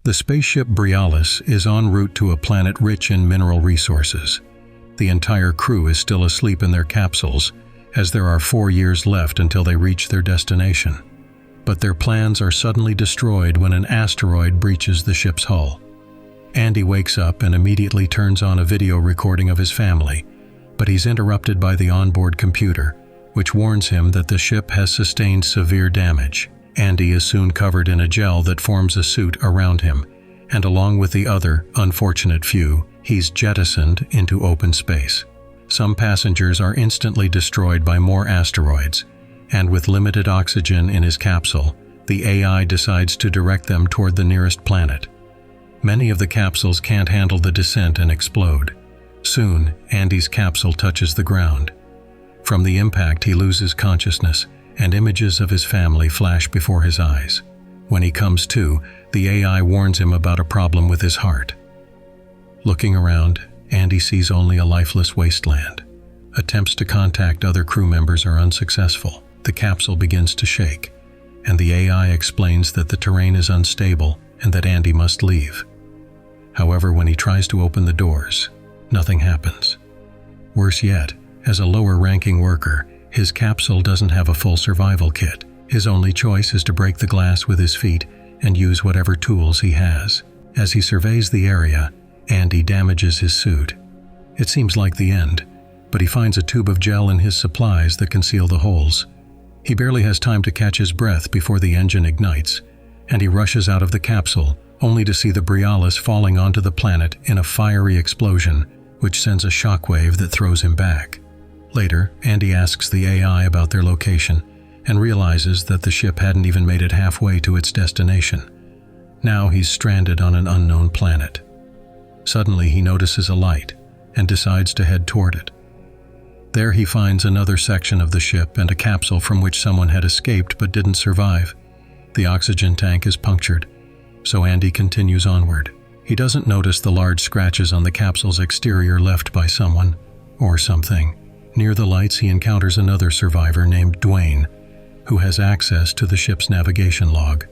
The spaceship Borealis is en route to a planet rich in mineral resources. The entire crew is still asleep in their capsules, as there are 4 years left until they reach their destination. But their plans are suddenly destroyed when an asteroid breaches the ship's hull. Andy wakes up and immediately turns on a video recording of his family, but he's interrupted by the onboard computer, which warns him that the ship has sustained severe damage. Andy is soon covered in a gel that forms a suit around him, and along with the other unfortunate few, he's jettisoned into open space. Some passengers are instantly destroyed by more asteroids, and with limited oxygen in his capsule, the AI decides to direct them toward the nearest planet. Many of the capsules can't handle the descent and explode. Soon, Andy's capsule touches the ground. From the impact, he loses consciousness, and images of his family flash before his eyes. When he comes to, the AI warns him about a problem with his heart. Looking around, Andy sees only a lifeless wasteland. Attempts to contact other crew members are unsuccessful. The capsule begins to shake, and the AI explains that the terrain is unstable and that Andy must leave. However, when he tries to open the doors, nothing happens. Worse yet, as a lower-ranking worker, his capsule doesn't have a full survival kit. His only choice is to break the glass with his feet and use whatever tools he has. As he surveys the area, Andy damages his suit. It seems like the end, but he finds a tube of gel in his supplies that conceal the holes. He barely has time to catch his breath before the engine ignites, and he rushes out of the capsule, only to see the Borealis falling onto the planet in a fiery explosion, which sends a shockwave that throws him back. Later, Andy asks the AI about their location and realizes that the ship hadn't even made it halfway to its destination. Now he's stranded on an unknown planet. Suddenly he notices a light and decides to head toward it. There he finds another section of the ship and a capsule from which someone had escaped but didn't survive. The oxygen tank is punctured, so Andy continues onward. He doesn't notice the large scratches on the capsule's exterior left by someone or something. Near the lights, he encounters another survivor named Dwayne, who has access to the ship's navigation log.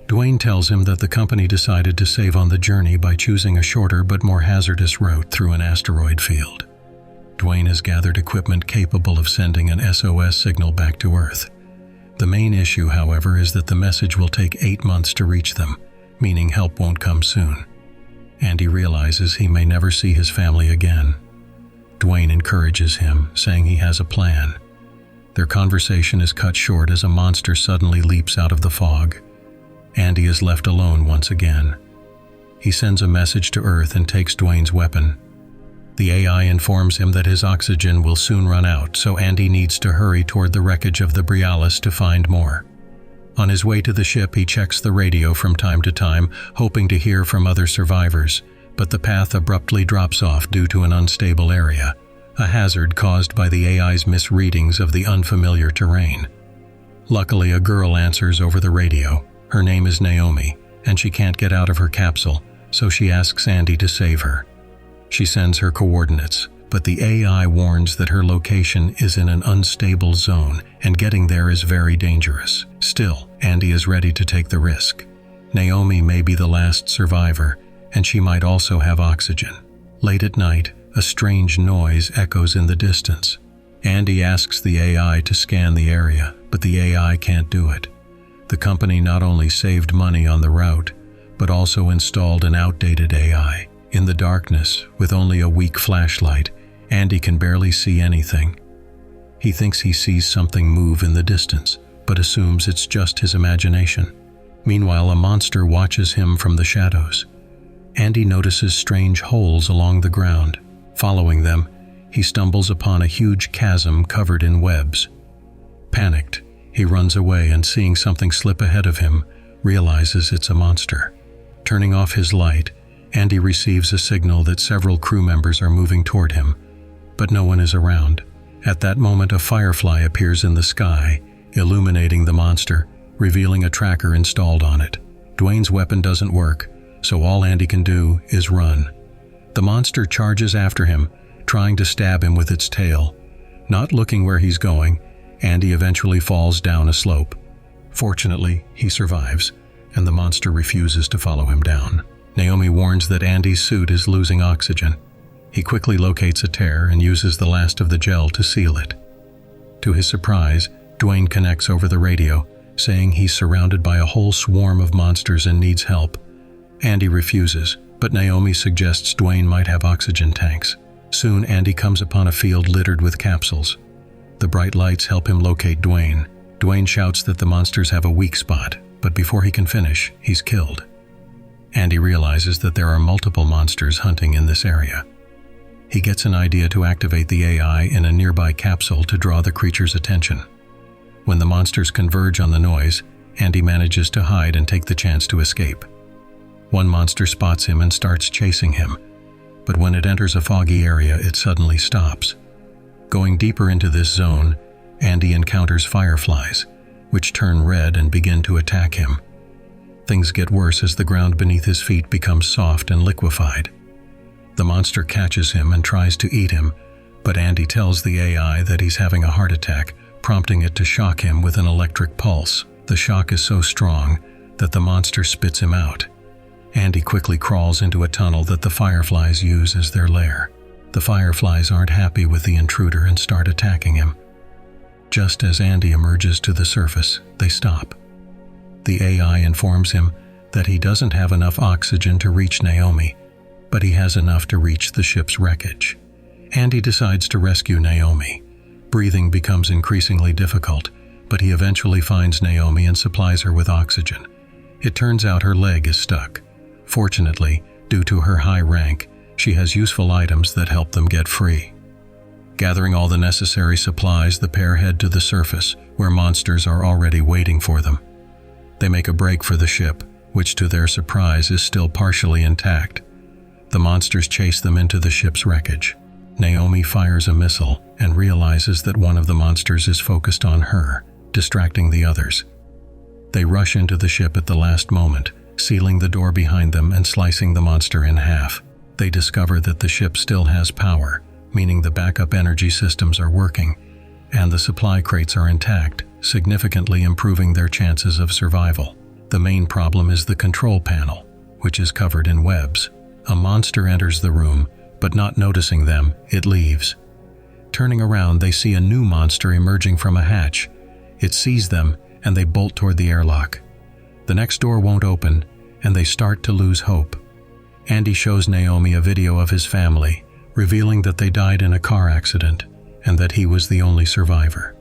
Dwayne tells him that the company decided to save on the journey by choosing a shorter but more hazardous route through an asteroid field. Dwayne has gathered equipment capable of sending an SOS signal back to Earth. The main issue, however, is that the message will take 8 months to reach them, meaning help won't come soon. Andy realizes he may never see his family again. Dwayne encourages him, saying he has a plan. Their conversation is cut short as a monster suddenly leaps out of the fog. Andy is left alone once again. He sends a message to Earth and takes Dwayne's weapon. The AI informs him that his oxygen will soon run out, so Andy needs to hurry toward the wreckage of the Borealis to find more. On his way to the ship, he checks the radio from time to time, hoping to hear from other survivors, but the path abruptly drops off due to an unstable area, a hazard caused by the AI's misreadings of the unfamiliar terrain. Luckily, a girl answers over the radio. Her name is Naomi, and she can't get out of her capsule, so she asks Andy to save her. She sends her coordinates, but the AI warns that her location is in an unstable zone, and getting there is very dangerous. Still, Andy is ready to take the risk. Naomi may be the last survivor, and she might also have oxygen. Late at night, a strange noise echoes in the distance. Andy asks the AI to scan the area, but the AI can't do it. The company not only saved money on the route, but also installed an outdated AI. In the darkness, with only a weak flashlight, Andy can barely see anything. He thinks he sees something move in the distance, but assumes it's just his imagination. Meanwhile, a monster watches him from the shadows. Andy notices strange holes along the ground. Following them, he stumbles upon a huge chasm covered in webs. Panicked, he runs away and, seeing something slip ahead of him, realizes it's a monster. Turning off his light, Andy receives a signal that several crew members are moving toward him, but no one is around. At that moment, a firefly appears in the sky, illuminating the monster, revealing a tracker installed on it. Dwayne's weapon doesn't work, so all Andy can do is run. The monster charges after him, trying to stab him with its tail. Not looking where he's going, Andy eventually falls down a slope. Fortunately, he survives, and the monster refuses to follow him down. Naomi warns that Andy's suit is losing oxygen. He quickly locates a tear and uses the last of the gel to seal it. To his surprise, Dwayne connects over the radio, saying he's surrounded by a whole swarm of monsters and needs help. Andy refuses, but Naomi suggests Dwayne might have oxygen tanks. Soon, Andy comes upon a field littered with capsules. The bright lights help him locate Dwayne. Dwayne shouts that the monsters have a weak spot, but before he can finish, he's killed. Andy realizes that there are multiple monsters hunting in this area. He gets an idea to activate the AI in a nearby capsule to draw the creature's attention. When the monsters converge on the noise, Andy manages to hide and take the chance to escape. One monster spots him and starts chasing him, but when it enters a foggy area, it suddenly stops. Going deeper into this zone, Andy encounters fireflies, which turn red and begin to attack him. Things get worse as the ground beneath his feet becomes soft and liquefied. The monster catches him and tries to eat him, but Andy tells the AI that he's having a heart attack, prompting it to shock him with an electric pulse. The shock is so strong that the monster spits him out. Andy quickly crawls into a tunnel that the fireflies use as their lair. The fireflies aren't happy with the intruder and start attacking him. Just as Andy emerges to the surface, they stop. The AI informs him that he doesn't have enough oxygen to reach Naomi, but he has enough to reach the ship's wreckage. Andy decides to rescue Naomi. Breathing becomes increasingly difficult, but he eventually finds Naomi and supplies her with oxygen. It turns out her leg is stuck. Fortunately, due to her high rank, she has useful items that help them get free. Gathering all the necessary supplies, the pair head to the surface, where monsters are already waiting for them. They make a break for the ship, which to their surprise is still partially intact. The monsters chase them into the ship's wreckage. Naomi fires a missile and realizes that one of the monsters is focused on her, distracting the others. They rush into the ship at the last moment, sealing the door behind them and slicing the monster in half. They discover that the ship still has power, meaning the backup energy systems are working, and the supply crates are intact, significantly improving their chances of survival. The main problem is the control panel, which is covered in webs. A monster enters the room, but not noticing them, it leaves. Turning around, they see a new monster emerging from a hatch. It sees them, and they bolt toward the airlock. The next door won't open, and they start to lose hope. Andy shows Naomi a video of his family, revealing that they died in a car accident, and that he was the only survivor.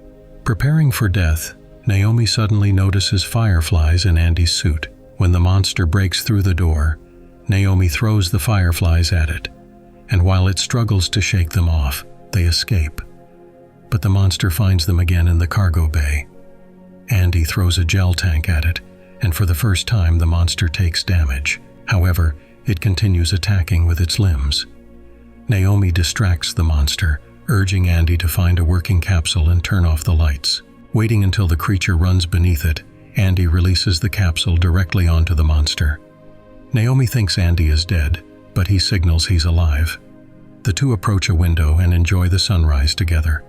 Preparing for death, Naomi suddenly notices fireflies in Andy's suit. When the monster breaks through the door, Naomi throws the fireflies at it, and while it struggles to shake them off, they escape. But the monster finds them again in the cargo bay. Andy throws a gel tank at it, and for the first time the monster takes damage. However, it continues attacking with its limbs. Naomi distracts the monster, urging Andy to find a working capsule and turn off the lights. Waiting until the creature runs beneath it, Andy releases the capsule directly onto the monster. Naomi thinks Andy is dead, but he signals he's alive. The two approach a window and enjoy the sunrise together.